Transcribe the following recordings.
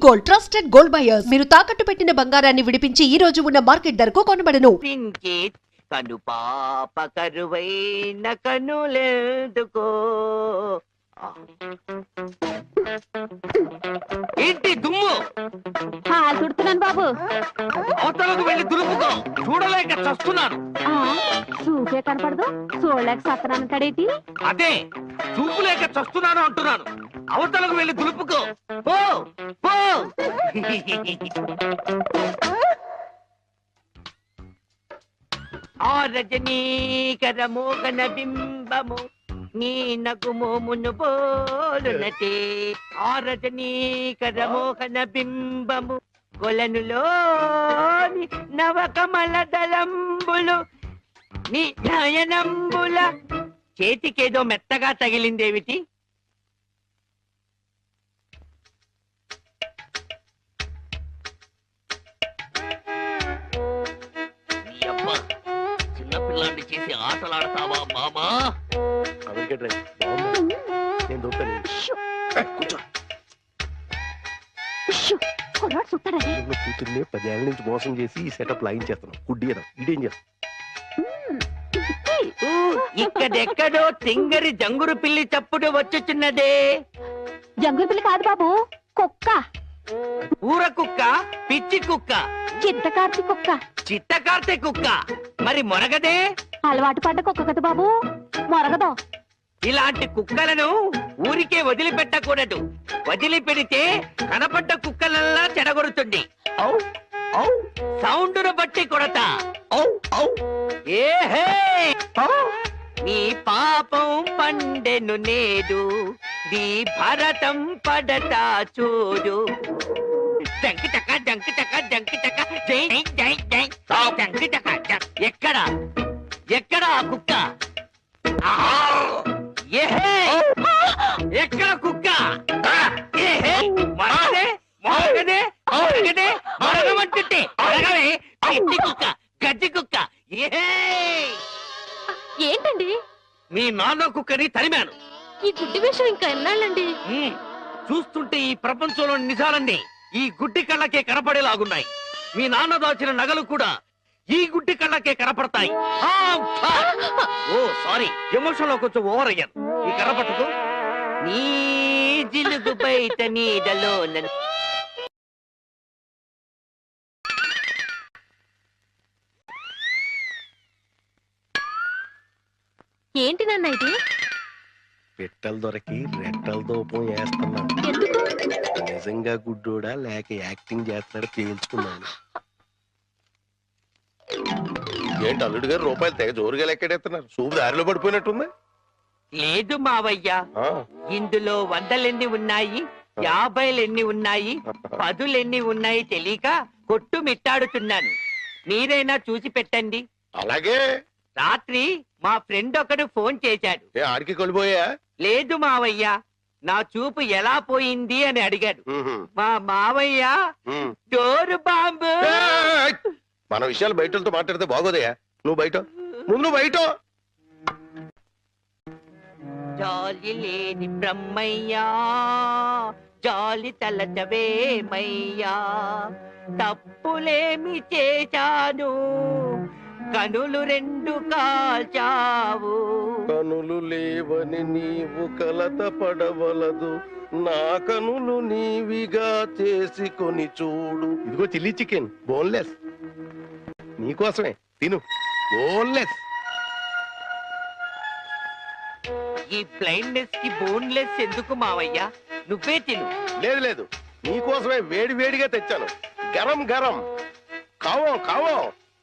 Gold, trusted gold buyers. మీరు తాకట్టు పెట్టిన బంగారాన్ని విడిపించి ఈ రోజు ఉన్న మార్కెట్ ధరకు కొనబడను. కను పాప కరువైన కనులెందుకో ఏంటి దుమ్ము తుడుతున్నాను బాబు. అవతలకు వెళ్ళి దులుపుకో, చూడలేక చస్తున్నాను. చూపే కనపడదు, చూడలేక సత్తనానంటాడేటి? అదే చూపు లేక చస్తున్నాను అంటున్నాను. అవతలకు వెళ్ళి దులుపుకో, పో పో. ఆ రజనీకర మోగన బింబము నీ నగుమోమును పోలునటే. ఆ రజనీకర మోహన బింబము కొలనులోని నవకమల దళంబులు నీ నయనంబుల. చేతికేదో మెత్తగా తగిలిందేమిటి? చిన్నపిల్లాన్ని చేసి ఆటలాడతావా మామా? కూతుర్ని 10 ఏళ్ల నుంచి మోసం చేసి ఈ సెటప్ లాగిన్ చేస్తున్నాం. గుడ్డియడం ఇదేం చేస్తాం? ఇక్కడెక్కడో తింగరి జంగురు పిల్లి చప్పుడు వచ్చుచున్నదే. జంగురు పిల్లి కాదు బాబు, కుక్క. ఊర కుక్క, పిచ్చి కుక్క, చిత్తకార్తి కుక్క. చిత్తకార్తె కుక్క. మరి మొరగదే? అలవాటు పడ్డ కుక్క కదా బాబు, మొరగదు. ఇలాంటి కుక్కలను ఊరికే వదిలిపెట్టకూడదు. వదిలిపెడితే కనపడ్డ కుక్కలల్లా చెడగొడుతుంది. సౌండును బట్టి కొడతా. ఏహే, నీ పాపం పండెను నేడు, నీ భరతం పడతా చూడు. జంకి చక్క జంకి చక్క జంకి చక్క జై జై జై జంకి చక్క. ఎక్కడ ఎక్కడ ఆ కుక్క? ఏహే, ఎక్కడ కుక్క? ఏహే, మరగదే మరగదే మరగదే మరగమంటుంటే మరగవే. గడ్డి కుక్క, గడ్డి కుక్క. ఏహే, ఏంటండి? మీ నాన్న కుక్కని తరిమాను. ఈ గుడ్డి విషయం ఇంకా ఎన్నాళ్ళండి? చూస్తుంటే ఈ ప్రపంచంలో నిజాలన్నీ ఈ గుడ్డి కళ్ళకే కనపడేలాగున్నాయి. మీ నాన్న దాచిన నగలు కూడా ఈ గుడ్డి కళ్ళకే కనపడతాయి. ఓ సారీ, ఎమోషన్ లో కొంచెం ఓవర్ అయ్యాను. ఈ కనపడదు. నీ జిలుగు బయట నీడలో ఏంటి నాన్న ఇది? పెట్టలు దొరికి రెట్టల దూపం వేస్తున్నాను. ఎందుకు? నిజంగా గుడ్డోడా లేక యాక్టింగ్ చేస్తాడు తేల్చుకున్నాను. ఏంటి అల్లుడు గారు రూపాయలు తెగ జోరుగా లెక్కెడేస్తున్నారు? చూపు దారిలో పడిపోయినట్టుంది. లేదు మావయ్య, ఇందులో 100 ఉన్నాయి, 50 ఉన్నాయి, 10 ఉన్నాయి తెలియక కొట్టు మిట్టాడుతున్నాను. మీరైనా చూసి పెట్టండి. అలాగే. రాత్రి మా ఫ్రెండ్ ఒకడు ఫోన్ చేశాడు. ఆడికి కొలిపోయా? లేదు మావయ్య, నా చూపు ఎలా పోయింది అని అడిగాడు. మా మావయ్య డోరు బాంబు. మన విషయాలు బయటతో మాట్లాడితే బాగోదయా? నువ్వు బయట, ముందు బయట. జాలి లేని బ్రహ్మయ్యా, జాలి తలచవేమయ్యా, తప్పులేమి చేశాను, కనులు 2 కాల్చావు. కనులు లేవని నీవు కలత పడవలదు, నా కనులు నీవిగా చేసుకొని చూడు. ఇదిగో చిల్లీ చికెన్, బోన్లెస్, నీకోసమే తిను, బోన్లెస్. ఈ బ్లైండ్నెస్ కి బోన్లెస్ ఎందుకు మావయ్య? నువ్వే తిను. లేదు లేదు, నీకోసమే వేడి వేడిగా తెచ్చాను. గరం గరం, కావం కావం,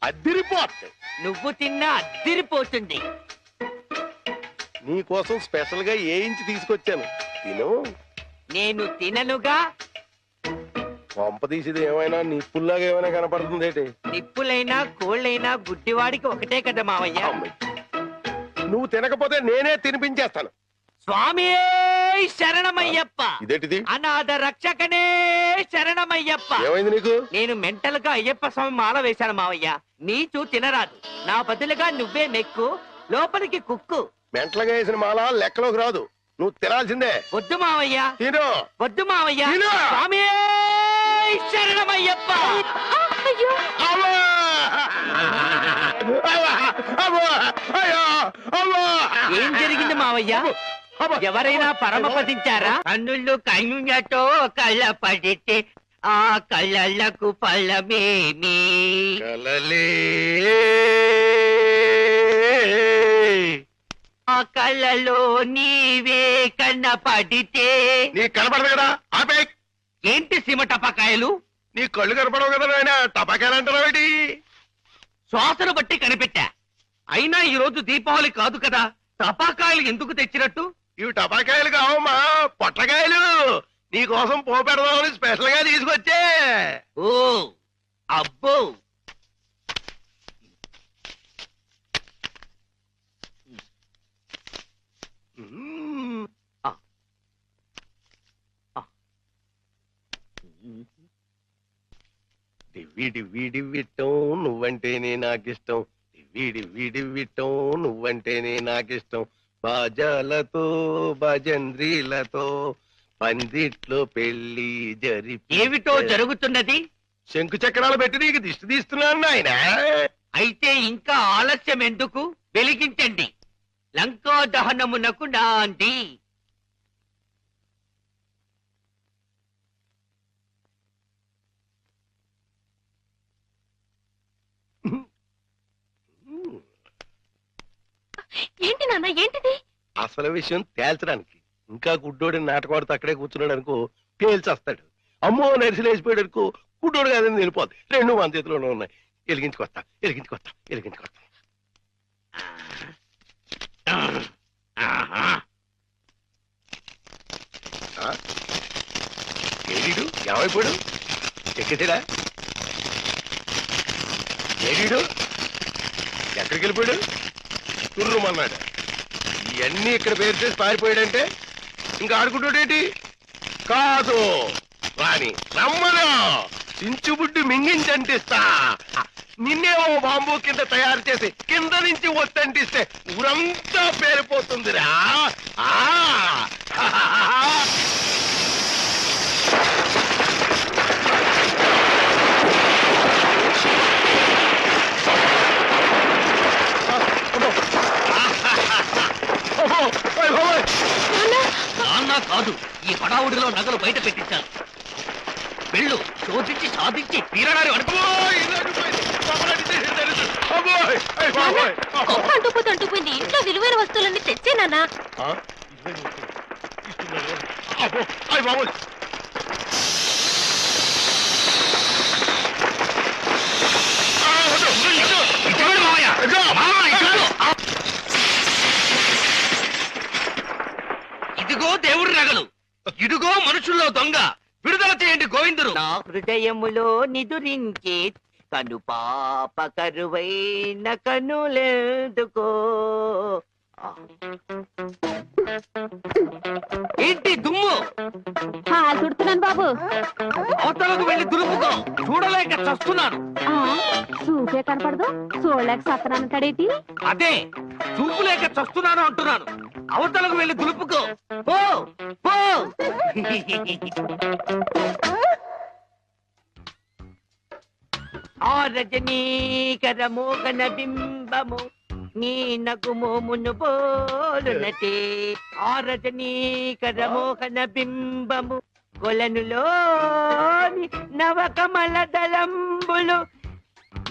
అద్దిరిపోట్. నువ్వు తిన్నా అద్దిరిపోతుంది. నీకోసం స్పెషల్ గా వేయించి తీసుకొచ్చాను, తిను. నేను తిననుగా. పంప తీసేది ఏమైనా నిప్పుల్లాగా ఏమైనా కనపడుతుంది ఏంటి? నిప్పులైనా కోళ్ళైనా గుడ్డివాడికి ఒకటే కదా మావయ్య. నువ్వు తినకపోతే నేనే తినిపించేస్తాను. స్వామి శరణమయ్యప్ప. ఇదేంటిది? అనాథ రక్షకనే శరణమయ్యప్ప. ఏమైంది నీకు? నేను మెంటల్ గా అయ్యప్ప స్వామి మాల వేశాను మావయ్య. నీచు తినరాదు, నా బదులుగా నువ్వే మెక్కు, లోపలికి కుక్కు. మెంటలుగా వేసిన మాల లెక్కలోకి రాదు, నువ్వు తినాల్సిందే. వద్దు మావయ్య, తిను. వద్దు మావయ్య. తిను. స్వామి అయ్యప్ప అయ్యో అమ్మా! అమ్మా! అయ్యో! అమ్మా! ఏం జరిగింది మావయ్య? అమ్మా! ఎవరైనా పరమపదించారా? కన్నుళ్ళు కన్నులతో కళ్ళ పడితే ఆ కళ్ళకు ఫలమేమి? కలలే ఆ కళ్ళలో నీవే కన్న పడితే నీ కనపడదు కదా ఆపే. ఏంటి సీమ టపాకాయలు? నీ కళ్ళు కనపడవు కదా నాయన టపాకాయలు అంటున్నావేటి? శ్వాసను బట్టి కనిపెట్టా. అయినా ఈ రోజు దీపావళి కాదు కదా, టపాకాయలు ఎందుకు తెచ్చినట్టు? ఇవి టపాకాయలు కావమ్మా, పొట్లకాయలు. నీ కోసం పోపెడదామని స్పెషల్ గా తీసుకొచ్చే. ఓ అబ్బో, మ్మ్. డివ్వి డివ్వి డివ్విట్టం నువ్వంటేనే నాకిష్టం. డివ్వి డివ్వి డివ్విట్టం నువ్వంటేనే నాకిష్టం. బాజాలతో భజంద్రీలతో పందిట్లో పెళ్లి ఏమిటో జరుగుతున్నది? శంకు చక్రాలు పెట్టి నీకు దిష్టి తీస్తున్నాను నాయన. అయితే ఇంకా ఆలస్యం ఎందుకు? వెలిగించండి. లంకా దహనమునకు నాంది. ఏంటి నాన్న ఏంటిది? అసలు విషయం తేల్చడానికి ఇంకా గుడ్డోడి నాటకవాడితో అక్కడే కూర్చున్నాడు అనుకో, పేల్చేస్తాడు. అమ్మో నరిసిలేసిపోయాడు అనుకో, గుడ్డోడు కాదని వెళ్ళిపోద్ది. రెండు మన చేతిలోనే ఉన్నాయి. వెలిగించుకొస్తా వెలిగించుకొస్తా వెలిగించుకొస్తా. ఏడీడు ఏమైపోయాడు? ఎక్కడా ఏడీడు? ఎక్కడికి వెళ్ళిపోయాడు? తుర్రుమన్నాడు. ఇవన్నీ ఇక్కడ పేరు చేసి పారిపోయాడంటే ఇంకా ఆడుకుంటాడేటి? కాదు రాని రమ్మను, చించుబుడ్డి మింగించంటిస్తా. నిన్నేమో బాంబు కింద తయారు చేసి కింద నుంచి ఒత్తంటిస్తే ఊరంతా పేరిపోతుందిరా. ఆ నాన్న కాదు, ఈ హడావుడిలో నగలు బయట పెట్టించాను. వెళ్ళు, శోధించి సాధించి తీరడారి అనుకో. కుక్క అంటుపోయింది. ఇంట్లో విలువైన వస్తువులన్నీ తెచ్చే నాన్న. ఇదిగో దేవుడి నగలు, ఇదిగో మనుషుల్లో దొంగ. విడుదల చేయండి గోవిందుడు. నా హృదయములో నిదురించే కను పాప కరువైన కనులెందుకో. ఏంటి దుమ్ము? హాల్ తుడుతున్నాను బాబు. అవతలకు వెళ్ళి దులుపుకో, చూడలేక చస్తున్నాను. చూసే కనపడదు, చూడలేక సత్తనానంటాడేటి? అదే చూపు లేక చస్తున్నాను అంటున్నాను. అవతలకు వెళ్ళి దులుపుకో. పో పో. ఆ రజనీకర మోగన బింబము నీ నగుమోమును పోలునటే. ఆ రజనీకర మోహన బింబము కొలనులోని నవకమల దళంబులు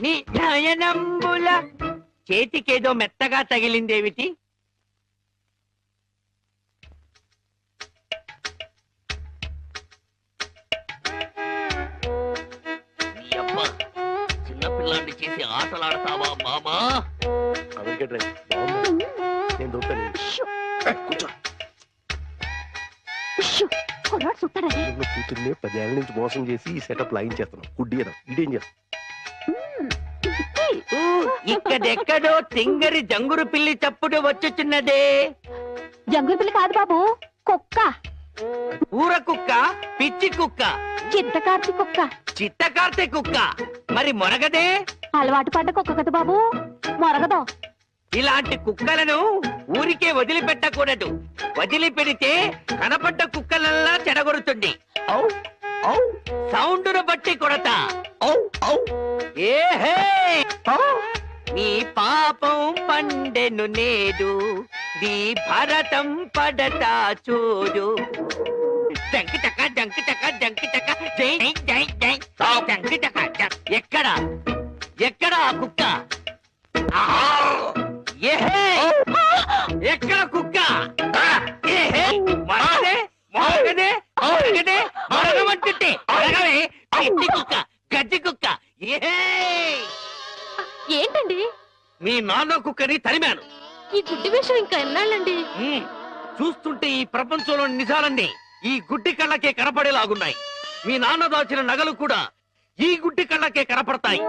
నీ నయనంబుల. చేతికేదో మెత్తగా తగిలిందేమిటి? నీ అమ్మ చిన్నపిల్లాన్ని చేసి ఆటలాడతావా మామా? నేను దొరుకుతాను. కొన్నాడు చుట్టాడని. కూతుర్ని 10 ఏళ్ల నుంచి మోసం చేసి ఈ సెటప్ లాగించేస్తున్నాం. గుడ్డియడం ఇదేం చేస్తాం? ఇక్కడెక్కడో తింగరి జంగురు పిల్లి చప్పుడు వచ్చుచున్నదే. జంగుల పిల్లి కాదు బాబు, కుక్క. ఊర కుక్క, పిచ్చి కుక్క, చిత్తకార్తి కుక్క. చిత్తకార్తె కుక్క. మరి మొరగదే? అలవాటు పడ్డ కుక్క కదా బాబు, మొరగదు. ఇలాంటి కుక్కలను ఊరికే వదిలిపెట్టకూడదు. వదిలిపెడితే కనపడ్డ కుక్కలల్లా చెడగొడుతుంది. సౌండును బట్టి కొడతా. ఏహే నీ పాపం పండెను నేడు, నీ భరతం పడతా చూడు. జంకి చక్క జంకి చక్క జంకి చక్క జై జై జై జంకి చక్క ఎక్కడ ఎక్కడ ఆ కుక్క? ఏహే ఎక్కడ కుక్క? ఏహే మరగదే మరగదే మరగదే మరగమంటుంటే మరగవే గడ్డి కుక్క గడ్డి కుక్క. ఏహే ఏంటండి మీ నాన్న కుక్కని తరిమాను. ఈ గుడ్డి విషయం ఇంకా ఎన్నాళ్ళండి? చూస్తుంటే ఈ ప్రపంచంలో నిజాలన్నీ ఈ గుడ్డి కళ్ళకే కనపడేలాగున్నాయి. మీ నాన్న దాచిన నగలు కూడా ఈ గుడ్డి కళ్ళకే కనపడతాయి.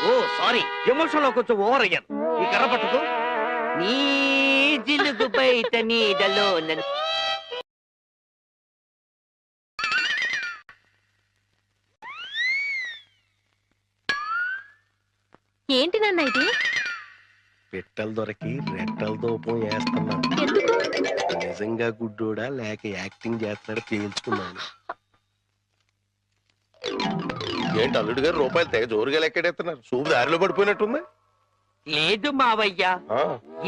ఓ సారీ, ఎమోషన్ లో కొంచెం ఓవర్ అయ్యాను. ఈ కనపడదు. నీ జిలుగు బయట నీడలో ఏంటి నాన్న ఇది? పెట్టలు దొరికి రెట్టల దూపం వేస్తున్నాను. ఎందుకు? నిజంగా గుడ్డోడా లేక యాక్టింగ్ చేస్తాడా తేల్చుకున్నాను. ఏంటి అల్లుడు గారు రూపాయలు తెగ జోరుగా లెక్కెడేస్తున్నారు? చూపు దారిలో పడిపోయినట్టుంది. లేదు మావయ్య,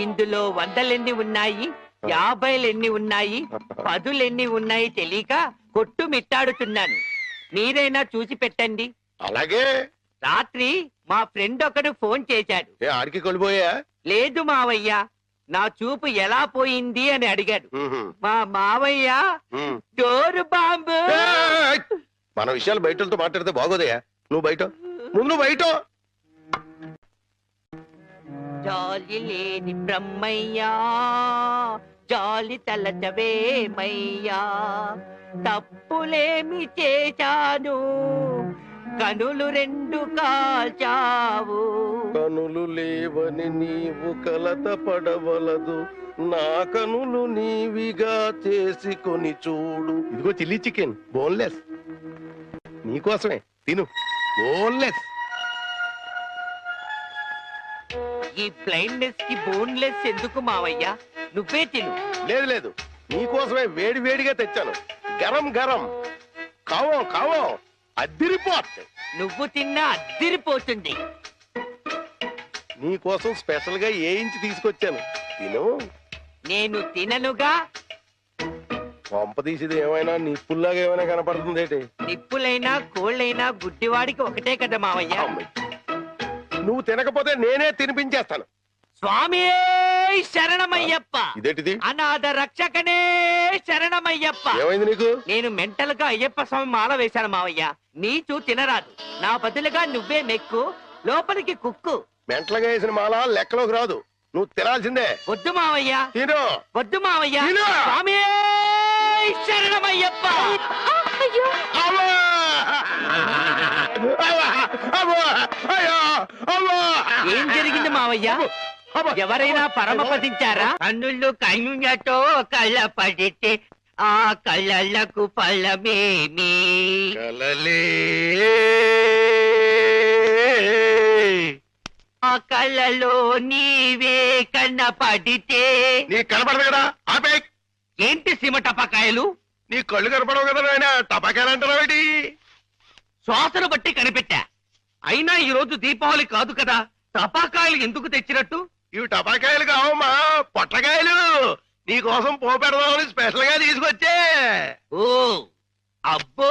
ఇందులో వందలెన్ని ఉన్నాయి, 50 ఉన్నాయి, 10 ఉన్నాయి తెలియక కొట్టు మిట్టాడుతున్నాను. మీరైనా చూసి పెట్టండి. అలాగే. రాత్రి మా ఫ్రెండ్ ఒకడు ఫోన్ చేశాడు. ఆడికి కొలిపోయా? లేదు మావయ్య, నా చూపు ఎలా పోయింది అని అడిగాడు. మా మావయ్య డోరు బాంబు. మన విషయాలు బయటతో మాట్లాడితే బాగోదయా. నువ్వు బయట ముందు బయట. జాలి లేని బ్రహ్మయ్యా, జాలి తలచవేమయ్యా, తప్పులేమి చేశాను, కనులు 2 కాల్చావు. కనులు లేవని నీవు కలత పడవలదు, నా కనులు నీవిగా చేసుకొని చూడు. ఇదిగో చిల్లీ చికెన్ బోన్లెస్ నీకోసమే, తిను. బోన్లెస్. ఈ బ్లైండ్నెస్ కి బోన్లెస్ ఎందుకు మావయ్య? నువ్వే తిను. లేదు లేదు, నీకోసమే వేడి వేడిగా తెచ్చాను. గరం గరం కావం కావం అద్దిరిపోత్. నువ్వు తిన్నా అద్దిరిపోతుంది. నీకోసం స్పెషల్ గా వేయించి తీసుకొచ్చాను, తిను. నేను తిననుగా. పంప తీసేది ఏమైనా నిప్పుల్లాగా ఏమైనా కనపడుతుంది ఏంటి? నిప్పులైనా కోళ్ళైనా గుడ్డివాడికి ఒకటే కదా మావయ్య. నువ్వు తినకపోతే నేనే తినిపించేస్తాను. స్వామి శరణమయ్యప్ప. ఇదేంటిది? అనాథ రక్షకనే శరణమయ్యప్ప. ఏమైంది నీకు? నేను మెంటల్ గా అయ్యప్ప స్వామి మాల వేశాను మావయ్య. నీచు తినరాదు, నా బదులుగా నువ్వే మెక్కు, లోపలికి కుక్కు. మెంటలుగా వేసిన మాల లెక్కలోకి రాదు, నువ్వు తినాల్సిందే. వద్దు మావయ్య, తిను. వద్దు మావయ్య. తిను. స్వామి శరణమయ్యప్ప. అయ్యో అవ్వా! అవ్వా! అవ్వా! అయ్యో! అవ్వా! ఏం జరిగింది మావయ్య? అవ్వా! ఎవరైనా పరమపదించారా? కన్నులు కన్నులతో కళ్ళ పడితే ఆ కళ్ళకు ఫలమేమి? కలలే ఆ కళ్ళలో నీవే కన్న పడితే నీ కనపడదు కదా, ఆపే. ఏంటి సీమ టపాకాయలు? నీ కళ్ళు కనపడవు కదా నాయన, టపాకాయలు అంటారావేటి? శ్వాసను బట్టి కనిపెట్టా. అయినా ఈ రోజు దీపావళి కాదు కదా, టపాకాయలు ఎందుకు తెచ్చినట్టు? ఇవి టపాకాయలు కావమ్మా, పొట్లకాయలు. నీ కోసం పోపెడదామని స్పెషల్ గా తీసుకొచ్చే. ఓ అబ్బో,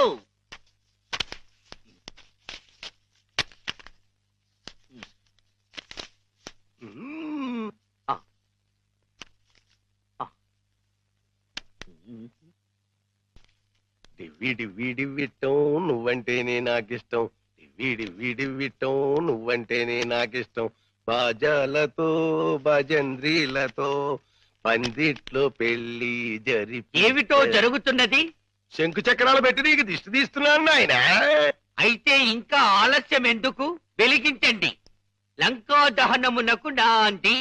డివ్వి డివ్వి డివ్విట్టం నువ్వంటేనే నాకిష్టం, డివ్వి డివ్వి డివ్విట్టం నువ్వంటేనే నాకిష్టం. బాజాలతో భజంద్రీలతో పందిట్లో పెళ్లి ఏమిటో జరుగుతున్నది? శంకు చక్రాలు పెట్టి నీకు దిష్టి తీస్తున్నాను నాయన. అయితే ఇంకా ఆలస్యం ఎందుకు? వెలిగించండి. లంకా దహనమునకు నాంది.